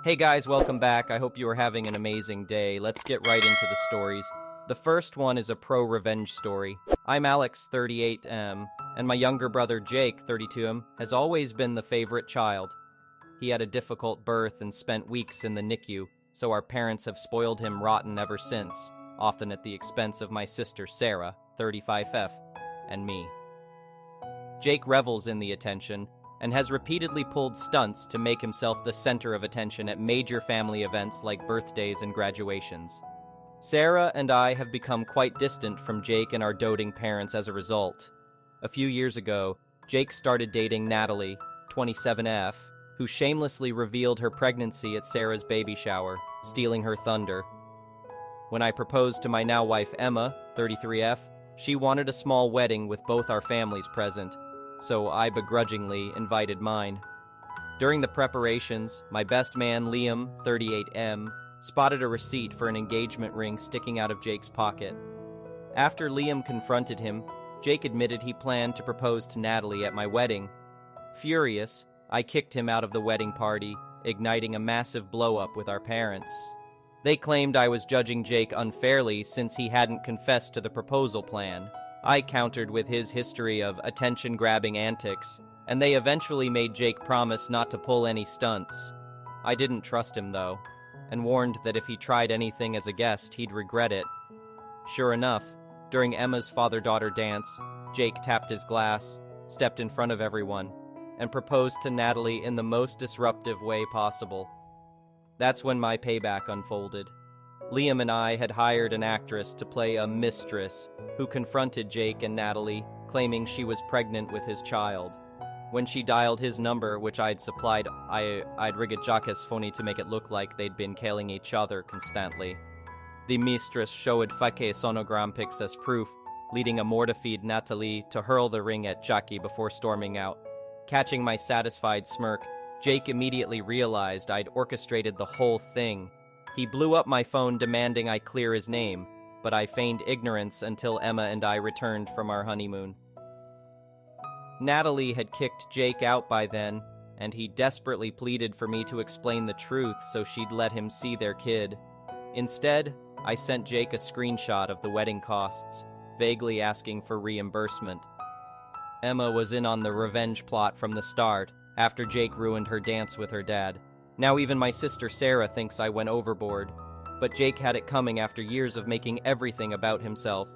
Hey guys, welcome back. I hope you are having an amazing day. Let's get right into the stories. The first one is a pro-revenge story. I'm Alex, 38M, and my younger brother Jake, 32M, has always been the favorite child. He had a difficult birth and spent weeks in the NICU, so our parents have spoiled him rotten ever since, often at the expense of my sister Sarah, 35F, and me. Jake revels in the attention, and has repeatedly pulled stunts to make himself the center of attention at major family events like birthdays and graduations. Sarah and I have become quite distant from Jake and our doting parents as a result. A few years ago, Jake started dating Natalie, 27F, who shamelessly revealed her pregnancy at Sarah's baby shower, stealing her thunder. When I proposed to my now wife Emma, 33F, she wanted a small wedding with both our families present, so I begrudgingly invited mine. During the preparations, my best man Liam, 38M, spotted a receipt for an engagement ring sticking out of Jake's pocket. After Liam confronted him, Jake admitted he planned to propose to Natalie at my wedding. Furious, I kicked him out of the wedding party, igniting a massive blow-up with our parents. They claimed I was judging Jake unfairly since he hadn't confessed to the proposal plan. I countered with his history of attention-grabbing antics, and they eventually made Jake promise not to pull any stunts. I didn't trust him, though, and warned that if he tried anything as a guest, he'd regret it. Sure enough, during Emma's father-daughter dance, Jake tapped his glass, stepped in front of everyone, and proposed to Natalie in the most disruptive way possible. That's when my payback unfolded. Liam and I had hired an actress to play a mistress who confronted Jake and Natalie, claiming she was pregnant with his child. When she dialed his number, which I'd supplied, I'd rig a Jacques phony to make it look like they'd been killing each other constantly. The mistress showed fake sonogram pics as proof, leading a mortified Natalie to hurl the ring at Jackie before storming out. Catching my satisfied smirk, Jake immediately realized I'd orchestrated the whole thing. He blew up my phone demanding I clear his name, but I feigned ignorance until Emma and I returned from our honeymoon. Natalie had kicked Jake out by then, and he desperately pleaded for me to explain the truth so she'd let him see their kid. Instead, I sent Jake a screenshot of the wedding costs, vaguely asking for reimbursement. Emma was in on the revenge plot from the start, after Jake ruined her dance with her dad. Now even my sister Sarah thinks I went overboard, but Jake had it coming after years of making everything about himself.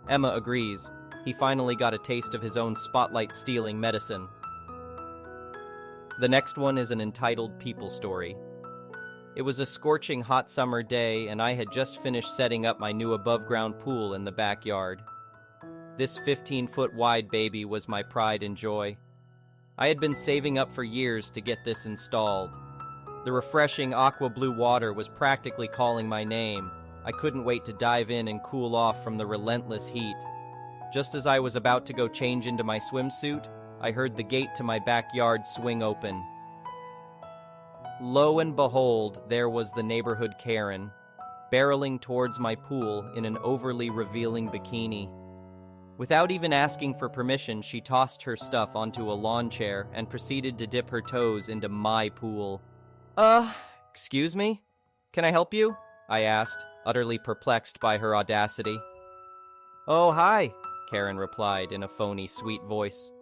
Emma agrees. He finally got a taste of his own spotlight-stealing medicine. The next one is an entitled people story. It was a scorching hot summer day, and I had just finished setting up my new above-ground pool in the backyard. This 15-foot wide baby was my pride and joy. I had been saving up for years to get this installed. The refreshing aqua blue water was practically calling my name. I couldn't wait to dive in and cool off from the relentless heat. Just as I was about to go change into my swimsuit, I heard the gate to my backyard swing open. Lo and behold, there was the neighborhood Karen, barreling towards my pool in an overly revealing bikini. Without even asking for permission, she tossed her stuff onto a lawn chair and proceeded to dip her toes into my pool. Excuse me? Can I help you? I asked, utterly perplexed by her audacity. Oh, hi, Karen replied in a phony, sweet voice.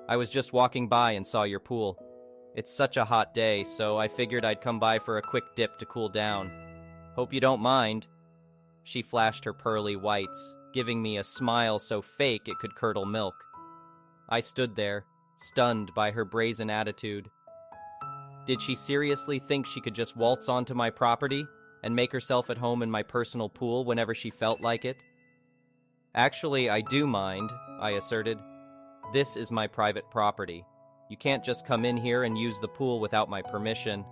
I was just walking by and saw your pool. It's such a hot day, so I figured I'd come by for a quick dip to cool down. Hope you don't mind. She flashed her pearly whites, giving me a smile so fake it could curdle milk. I stood there, stunned by her brazen attitude. Did she seriously think she could just waltz onto my property and make herself at home in my personal pool whenever she felt like it? Actually, I do mind, I asserted. This is my private property. You can't just come in here and use the pool without my permission.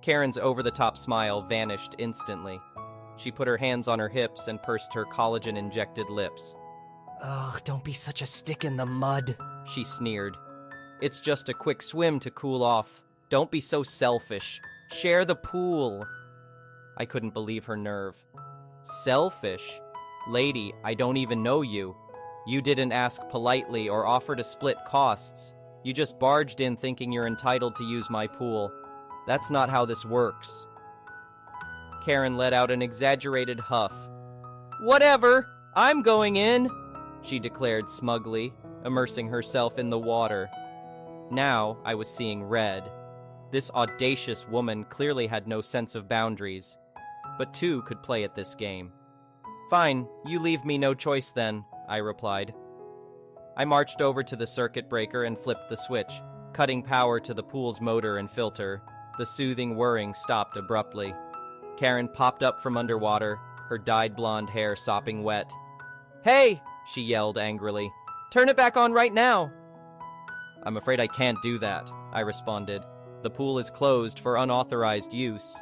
Karen's over-the-top smile vanished instantly. She put her hands on her hips and pursed her collagen-injected lips. Ugh, don't be such a stick in the mud, she sneered. It's just a quick swim to cool off. Don't be so selfish. Share the pool. I couldn't believe her nerve. Selfish? Lady, I don't even know you. You didn't ask politely or offer to split costs. You just barged in thinking you're entitled to use my pool. That's not how this works. Karen let out an exaggerated huff. Whatever, I'm going in, she declared smugly, immersing herself in the water. Now I was seeing red. This audacious woman clearly had no sense of boundaries, but two could play at this game. Fine, you leave me no choice then, I replied. I marched over to the circuit breaker and flipped the switch, cutting power to the pool's motor and filter. The soothing whirring stopped abruptly. Karen popped up from underwater, her dyed blonde hair sopping wet. Hey, she yelled angrily. Turn it back on right now. I'm afraid I can't do that, I responded. The pool is closed for unauthorized use.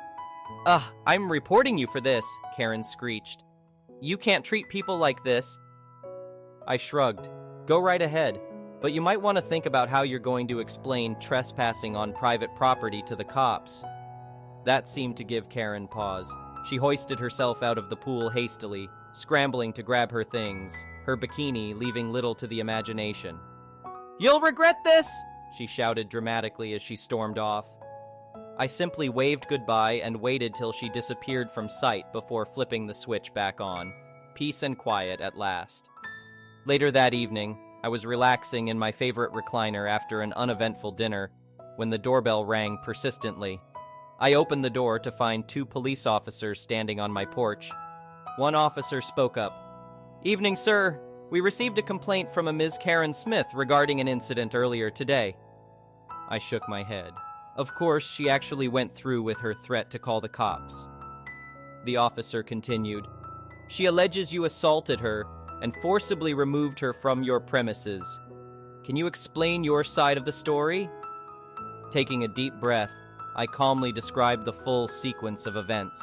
I'm reporting you for this, Karen screeched. You can't treat people like this. I shrugged. Go right ahead, but you might want to think about how you're going to explain trespassing on private property to the cops. That seemed to give Karen pause. She hoisted herself out of the pool hastily, scrambling to grab her things, her bikini leaving little to the imagination. You'll regret this, she shouted dramatically as she stormed off. I simply waved goodbye and waited till she disappeared from sight before flipping the switch back on. Peace and quiet at last. Later that evening, I was relaxing in my favorite recliner after an uneventful dinner when the doorbell rang persistently. I opened the door to find two police officers standing on my porch. One officer spoke up. Evening, sir. We received a complaint from a Ms. Karen Smith regarding an incident earlier today. I shook my head. Of course, she actually went through with her threat to call the cops. The officer continued. She alleges you assaulted her and forcibly removed her from your premises. Can you explain your side of the story? Taking a deep breath, I calmly described the full sequence of events.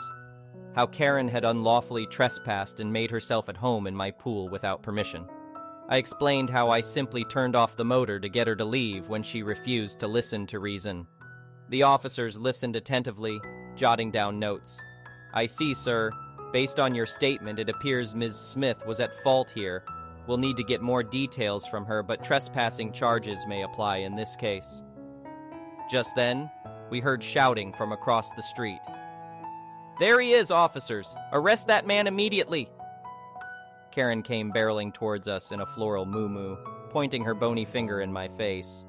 How Karen had unlawfully trespassed and made herself at home in my pool without permission. I explained how I simply turned off the motor to get her to leave when she refused to listen to reason. The officers listened attentively, jotting down notes. I see, sir. Based on your statement, it appears Ms. Smith was at fault here. We'll need to get more details from her, but trespassing charges may apply in this case. Just then, we heard shouting from across the street. There he is, officers! Arrest that man immediately! Karen came barreling towards us in a floral muumuu, pointing her bony finger in my face.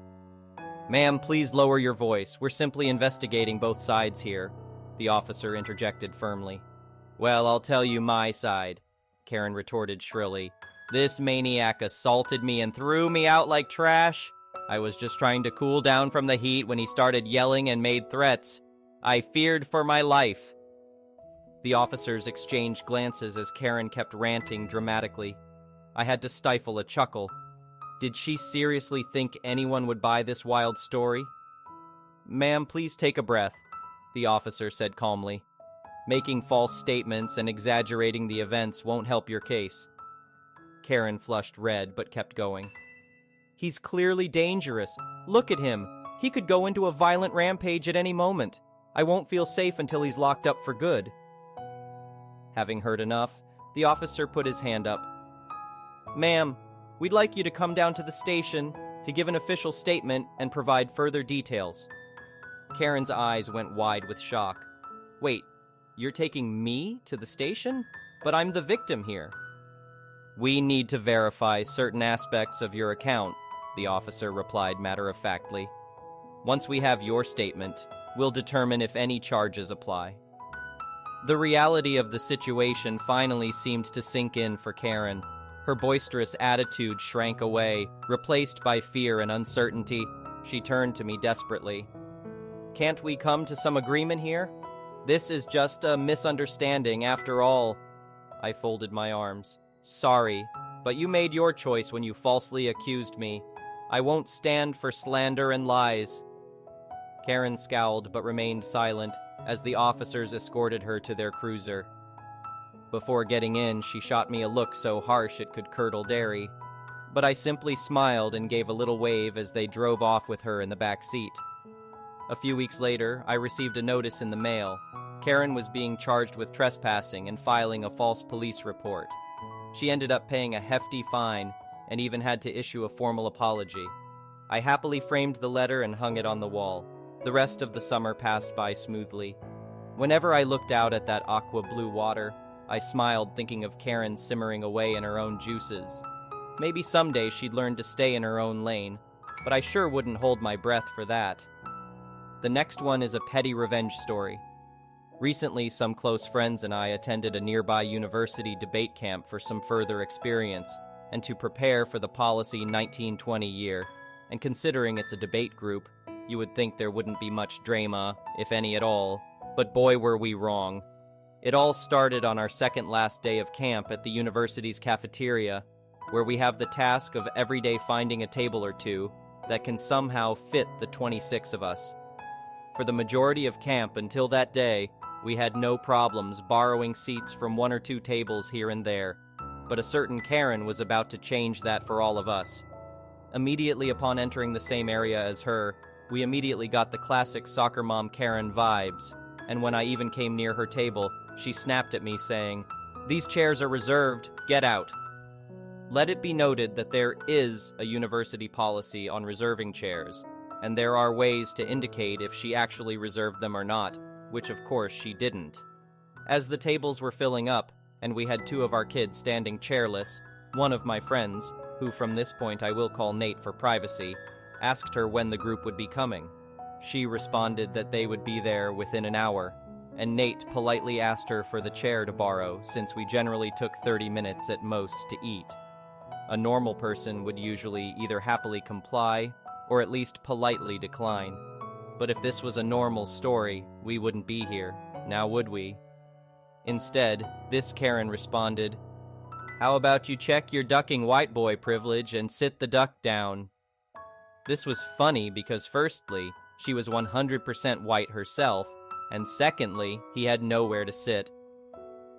Ma'am, please lower your voice. We're simply investigating both sides here, the officer interjected firmly. Well, I'll tell you my side, Karen retorted shrilly. This maniac assaulted me and threw me out like trash. I was just trying to cool down from the heat when he started yelling and made threats. I feared for my life. The officers exchanged glances as Karen kept ranting dramatically. I had to stifle a chuckle. Did she seriously think anyone would buy this wild story? Ma'am, please take a breath, the officer said calmly. Making false statements and exaggerating the events won't help your case. Karen flushed red but kept going. He's clearly dangerous. Look at him. He could go into a violent rampage at any moment. I won't feel safe until he's locked up for good. Having heard enough, the officer put his hand up. Ma'am, we'd like you to come down to the station to give an official statement and provide further details. Karen's eyes went wide with shock. Wait, you're taking me to the station? But I'm the victim here. We need to verify certain aspects of your account, the officer replied matter-of-factly. Once we have your statement, we'll determine if any charges apply. The reality of the situation finally seemed to sink in for Karen. Her boisterous attitude shrank away, replaced by fear and uncertainty. She turned to me desperately. Can't we come to some agreement here? This is just a misunderstanding after all. I folded my arms. Sorry, but you made your choice when you falsely accused me. I won't stand for slander and lies. Karen scowled but remained silent as the officers escorted her to their cruiser. Before getting in, she shot me a look so harsh it could curdle dairy. But I simply smiled and gave a little wave as they drove off with her in the back seat. A few weeks later, I received a notice in the mail. Karen was being charged with trespassing and filing a false police report. She ended up paying a hefty fine and even had to issue a formal apology. I happily framed the letter and hung it on the wall. The rest of the summer passed by smoothly. Whenever I looked out at that aqua blue water, I smiled thinking of Karen simmering away in her own juices. Maybe someday she'd learn to stay in her own lane, but I sure wouldn't hold my breath for that. The next one is a petty revenge story. Recently, some close friends and I attended a nearby university debate camp for some further experience and to prepare for the policy 1920 year. And considering it's a debate group, you would think there wouldn't be much drama, if any at all, but boy were we wrong. It all started on our second last day of camp at the university's cafeteria, where we have the task of every day finding a table or two that can somehow fit the 26 of us. For the majority of camp until that day, we had no problems borrowing seats from one or two tables here and there, but a certain Karen was about to change that for all of us. Immediately upon entering the same area as her, we immediately got the classic soccer mom Karen vibes, and when I even came near her table, she snapped at me saying, "These chairs are reserved, get out." Let it be noted that there is a university policy on reserving chairs, and there are ways to indicate if she actually reserved them or not, which of course she didn't. As the tables were filling up, and we had two of our kids standing chairless, one of my friends, who from this point I will call Nate for privacy, asked her when the group would be coming. She responded that they would be there within an hour, and Nate politely asked her for the chair to borrow since we generally took 30 minutes at most to eat. A normal person would usually either happily comply or at least politely decline. But if this was a normal story, we wouldn't be here, now would we? Instead, this Karen responded, "How about you check your ducking white boy privilege and sit the duck down?" This was funny because firstly, she was 100% white herself, and secondly, he had nowhere to sit.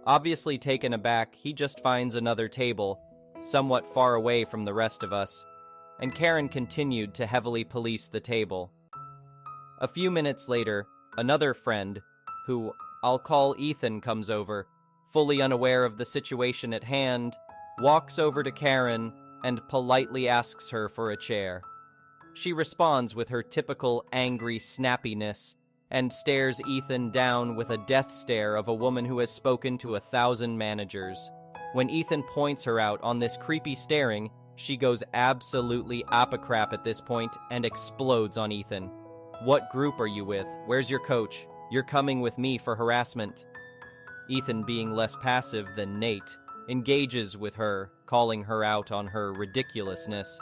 Obviously taken aback, he just finds another table, somewhat far away from the rest of us, and Karen continued to heavily police the table. A few minutes later, another friend, who I'll call Ethan, comes over, fully unaware of the situation at hand, walks over to Karen, and politely asks her for a chair. She responds with her typical angry snappiness, and stares Ethan down with a death stare of a woman who has spoken to 1,000 managers. When Ethan points her out on this creepy staring, she goes absolutely apacrap at this point and explodes on Ethan. "What group are you with? Where's your coach? You're coming with me for harassment." Ethan, being less passive than Nate, engages with her, calling her out on her ridiculousness.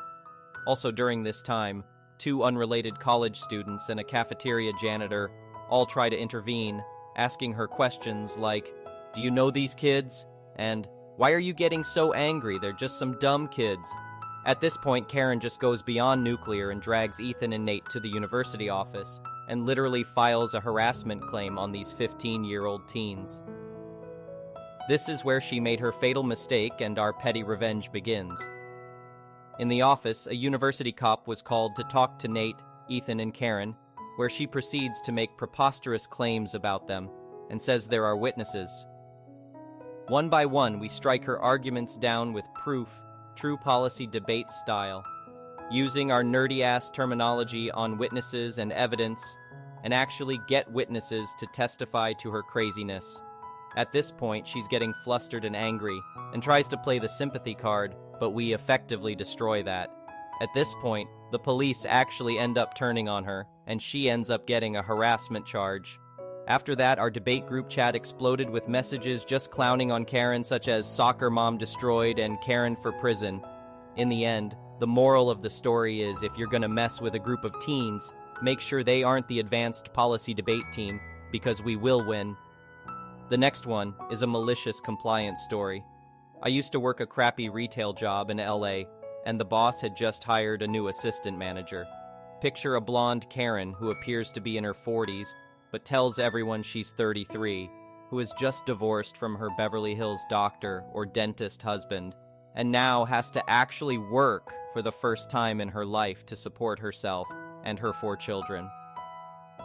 Also during this time, two unrelated college students and a cafeteria janitor all try to intervene, asking her questions like, "Do you know these kids?" and "Why are you getting so angry? They're just some dumb kids." At this point, Karen just goes beyond nuclear and drags Ethan and Nate to the university office, and literally files a harassment claim on these 15-year-old teens. This is where she made her fatal mistake and our petty revenge begins. In the office, a university cop was called to talk to Nate, Ethan, and Karen, where she proceeds to make preposterous claims about them, and says there are witnesses. One by one, we strike her arguments down with proof, true policy debate style, using our nerdy-ass terminology on witnesses and evidence, and actually get witnesses to testify to her craziness. At this point, she's getting flustered and angry, and tries to play the sympathy card, but we effectively destroy that. At this point, the police actually end up turning on her, and she ends up getting a harassment charge. After that, our debate group chat exploded with messages just clowning on Karen, such as "soccer mom destroyed" and "Karen for prison." In the end, the moral of the story is if you're gonna mess with a group of teens, make sure they aren't the advanced policy debate team, because we will win. The next one is a malicious compliance story. I used to work a crappy retail job in LA, and the boss had just hired a new assistant manager. Picture a blonde Karen who appears to be in her 40s, but tells everyone she's 33, who is just divorced from her Beverly Hills doctor or dentist husband, and now has to actually work for the first time in her life to support herself and her 4 children.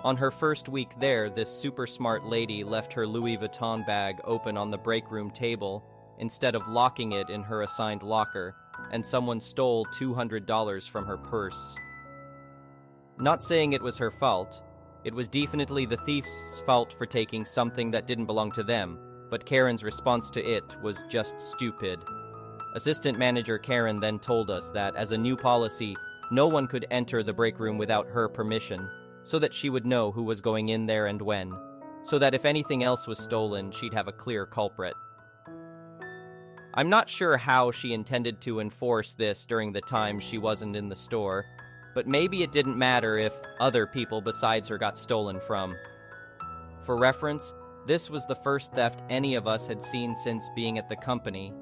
On her first week there, this super smart lady left her Louis Vuitton bag open on the break room table instead of locking it in her assigned locker, and someone stole $200 from her purse. Not saying it was her fault, It was definitely the thief's fault for taking something that didn't belong to them, but Karen's response to it was just stupid. Assistant manager Karen then told us that, as a new policy, no one could enter the break room without her permission, so that she would know who was going in there and when, so that if anything else was stolen, she'd have a clear culprit. I'm not sure how she intended to enforce this during the time she wasn't in the store, but maybe it didn't matter if other people besides her got stolen from. For reference, this was the first theft any of us had seen since being at the company.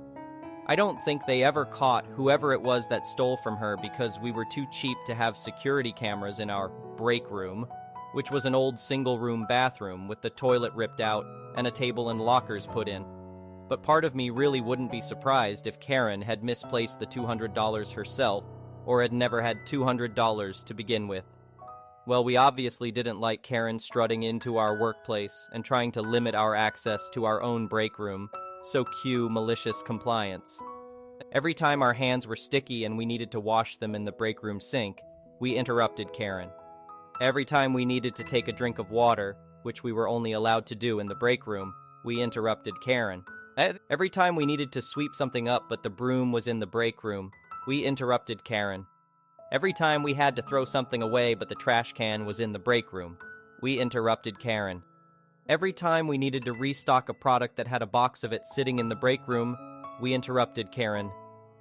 I don't think they ever caught whoever it was that stole from her because we were too cheap to have security cameras in our break room, which was an old single-room bathroom with the toilet ripped out and a table and lockers put in. But part of me really wouldn't be surprised if Karen had misplaced the $200 herself or had never had $200 to begin with. Well, we obviously didn't like Karen strutting into our workplace and trying to limit our access to our own break room, so cue malicious compliance. Every time our hands were sticky and we needed to wash them in the break room sink, we interrupted Karen. Every time we needed to take a drink of water, which we were only allowed to do in the break room, we interrupted Karen. Every time we needed to sweep something up but the broom was in the break room, we interrupted Karen. Every time we had to throw something away but the trash can was in the break room, we interrupted Karen. Every time we needed to restock a product that had a box of it sitting in the break room, we interrupted Karen.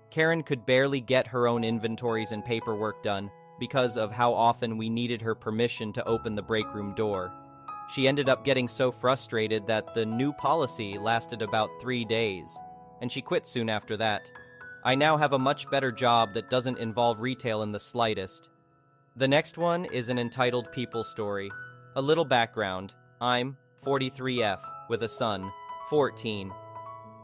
Karen could barely get her own inventories and paperwork done because of how often we needed her permission to open the break room door. She ended up getting so frustrated that the new policy lasted about 3 days, and she quit soon after that. I now have a much better job that doesn't involve retail in the slightest. The next one is an entitled people story. A little background. I'm 43F, with a son, 14.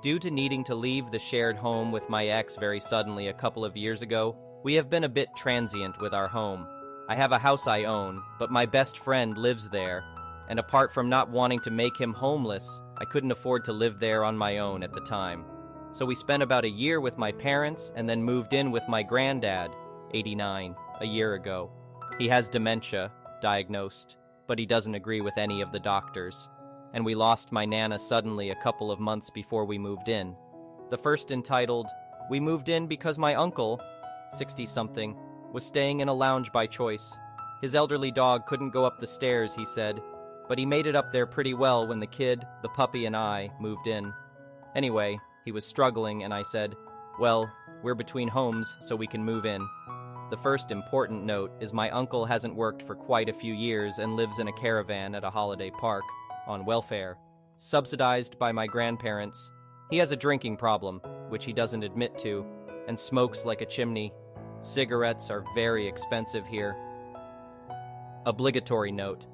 Due to needing to leave the shared home with my ex very suddenly a couple of years ago, we have been a bit transient with our home. I have a house I own, but my best friend lives there, and apart from not wanting to make him homeless, I couldn't afford to live there on my own at the time. So we spent about a year with my parents and then moved in with my granddad, 89, a year ago. He has dementia, diagnosed, but he doesn't agree with any of the doctors. And we lost my Nana suddenly a couple of months before we moved in. The first entitled, we moved in because my uncle, 60-something, was staying in a lounge by choice. His elderly dog couldn't go up the stairs, he said, but he made it up there pretty well when the kid, the puppy, and I moved in. Anyway, he was struggling, and I said, well, we're between homes, so we can move in. The first important note is my uncle hasn't worked for quite a few years and lives in a caravan at a holiday park, on welfare, subsidized by my grandparents. He has a drinking problem, which he doesn't admit to, and smokes like a chimney. Cigarettes are very expensive here. Obligatory note.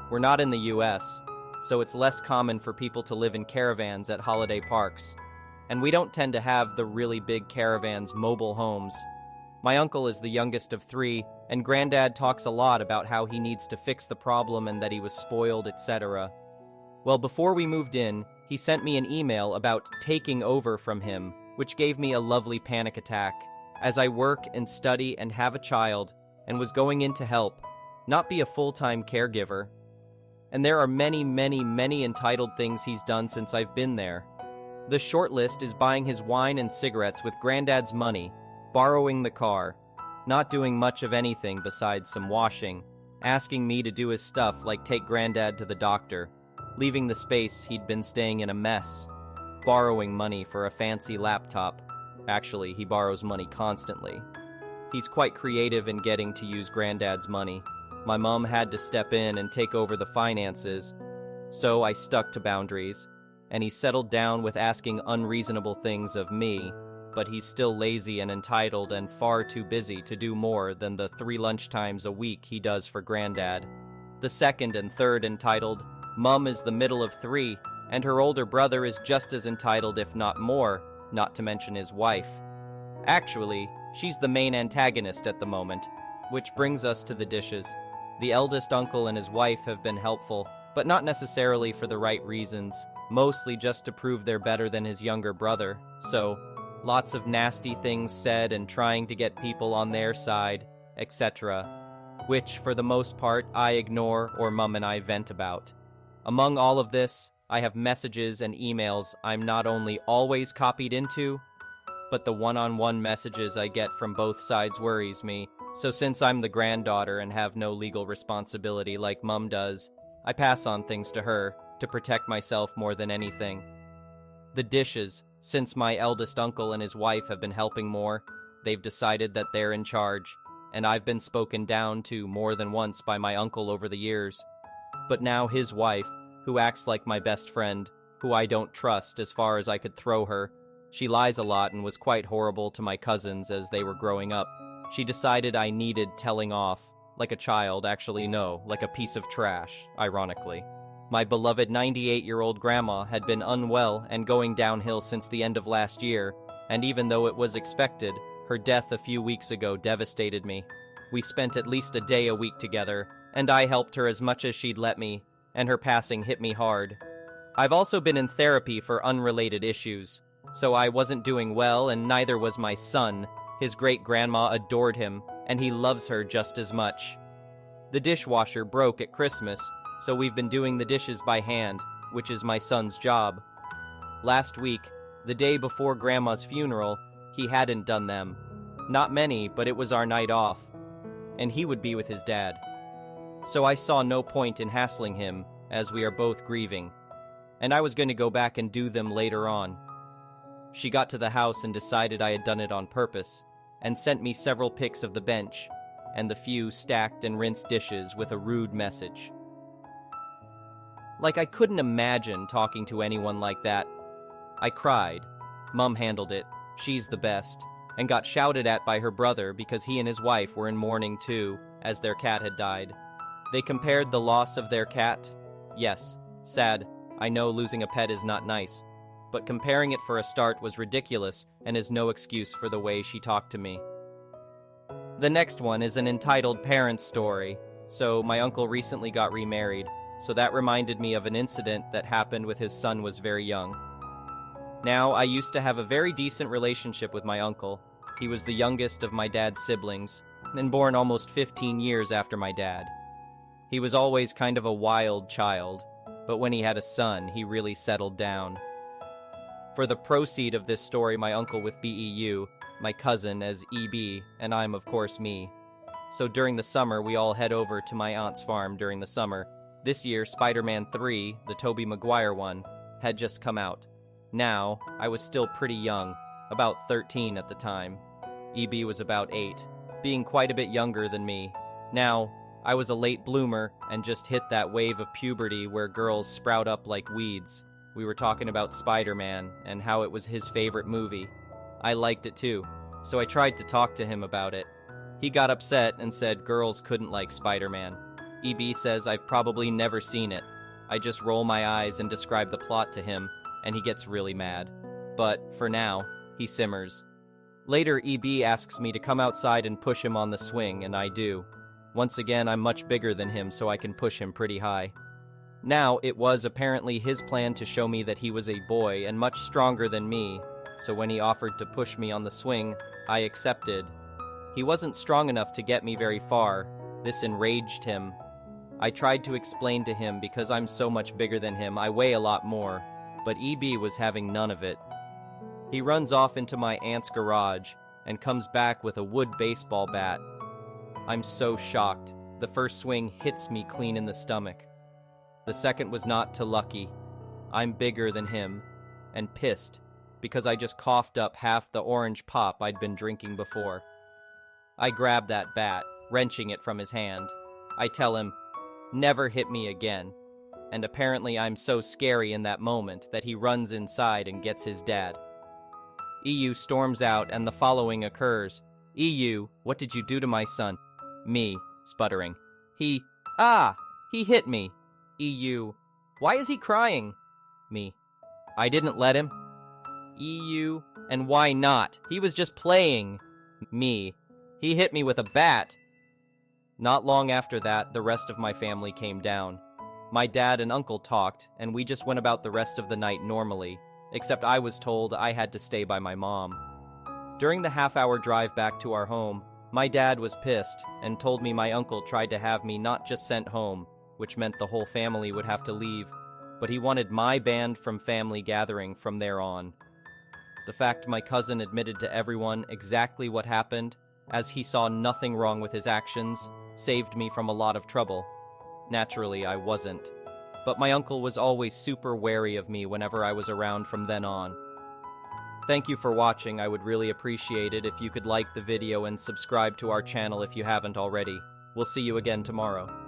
We're not in the US, so it's less common for people to live in caravans at holiday parks, and we don't tend to have the really big caravans, mobile homes. My uncle is the youngest of 3, and Granddad talks a lot about how he needs to fix the problem and that he was spoiled, etc. Well, before we moved in, he sent me an email about taking over from him, which gave me a lovely panic attack, as I work and study and have a child, and was going in to help, not be a full-time caregiver. And there are many, many, many entitled things he's done since I've been there. The short list is buying his wine and cigarettes with Granddad's money, borrowing the car, not doing much of anything besides some washing, asking me to do his stuff like take Granddad to the doctor, leaving the space he'd been staying in a mess, borrowing money for a fancy laptop. Actually, he borrows money constantly. He's quite creative in getting to use Granddad's money. My mom had to step in and take over the finances, so I stuck to boundaries, and he settled down with asking unreasonable things of me, but he's still lazy and entitled and far too busy to do more than the 3 lunchtimes a week he does for Granddad. The second and third entitled, Mum is the middle of 3, and her older brother is just as entitled if not more, not to mention his wife. Actually, she's the main antagonist at the moment, which brings us to the dishes. The eldest uncle and his wife have been helpful, but not necessarily for the right reasons, mostly just to prove they're better than his younger brother. So, lots of nasty things said and trying to get people on their side, etc. which, for the most part, I ignore or Mum and I vent about. Among all of this, I have messages and emails I'm not only always copied into, but the one-on-one messages I get from both sides worries me. So since I'm the granddaughter and have no legal responsibility like Mum does, I pass on things to her to protect myself more than anything. The dishes, since my eldest uncle and his wife have been helping more, they've decided that they're in charge, and I've been spoken down to more than once by my uncle over the years. But now his wife, who acts like my best friend, who I don't trust as far as I could throw her, she lies a lot and was quite horrible to my cousins as they were growing up. She decided I needed telling off, like a child, actually no, like a piece of trash, ironically. My beloved 98-year-old grandma had been unwell and going downhill since the end of last year, and even though it was expected, her death a few weeks ago devastated me. We spent at least a day a week together, and I helped her as much as she'd let me, and her passing hit me hard. I've also been in therapy for unrelated issues, so I wasn't doing well, and neither was my son. His great-grandma adored him, and he loves her just as much. The dishwasher broke at Christmas, so we've been doing the dishes by hand, which is my son's job. Last week, the day before Grandma's funeral, he hadn't done them. Not many, but it was our night off, and he would be with his dad. So I saw no point in hassling him, as we are both grieving, and I was going to go back and do them later on. She got to the house and decided I had done it on purpose, and sent me several pics of the bench, and the few stacked and rinsed dishes with a rude message. Like I couldn't imagine talking to anyone like that. I cried. Mum handled it, she's the best, and got shouted at by her brother because he and his wife were in mourning too, as their cat had died. They compared the loss of their cat. Yes, sad, I know losing a pet is not nice, but comparing it for a start was ridiculous and is no excuse for the way she talked to me. The next one is an entitled parents story. So my uncle recently got remarried, so that reminded me of an incident that happened with his son was very young. Now, I used to have a very decent relationship with my uncle. He was the youngest of my dad's siblings, and born almost 15 years after my dad. He was always kind of a wild child, but when he had a son, he really settled down. For the proceed of this story, my uncle with BEU, my cousin as EB, and I'm of course me. So during the summer, we all head over to my aunt's farm during the summer. This year, Spider-Man 3, the Tobey Maguire one, had just come out. Now, I was still pretty young, about 13 at the time. EB was about 8, being quite a bit younger than me. Now, I was a late bloomer and just hit that wave of puberty where girls sprout up like weeds. We were talking about Spider-Man and how it was his favorite movie. I liked it too, so I tried to talk to him about it. He got upset and said girls couldn't like Spider-Man. EB says I've probably never seen it. I just roll my eyes and describe the plot to him, and he gets really mad. But, for now, he simmers. Later, EB asks me to come outside and push him on the swing, and I do. Once again, I'm much bigger than him, so I can push him pretty high. Now, it was apparently his plan to show me that he was a boy and much stronger than me, so when he offered to push me on the swing, I accepted. He wasn't strong enough to get me very far. This enraged him. I tried to explain to him because I'm so much bigger than him, I weigh a lot more, but EB was having none of it. He runs off into my aunt's garage and comes back with a wood baseball bat. I'm so shocked. The first swing hits me clean in the stomach. The second was not too lucky. I'm bigger than him, and pissed, because I just coughed up half the orange pop I'd been drinking before. I grab that bat, wrenching it from his hand. I tell him, "Never hit me again." And apparently I'm so scary in that moment that he runs inside and gets his dad. EU storms out and the following occurs. EU, what did you do to my son? Me, sputtering. He hit me. EU, why is he crying? Me, I didn't let him. EU, and why not? He was just playing. Me, he hit me with a bat. Not long after that, the rest of my family came down. My dad and uncle talked, and we just went about the rest of the night normally, except I was told I had to stay by my mom. During the half-hour drive back to our home, My dad was pissed and told me my uncle tried to have me not just sent home, which meant the whole family would have to leave, but he wanted my banned from family gathering from there on. The fact my cousin admitted to everyone exactly what happened, as he saw nothing wrong with his actions, saved me from a lot of trouble. Naturally, I wasn't. But my uncle was always super wary of me whenever I was around from then on. Thank you for watching. I would really appreciate it if you could like the video and subscribe to our channel if you haven't already. We'll see you again tomorrow.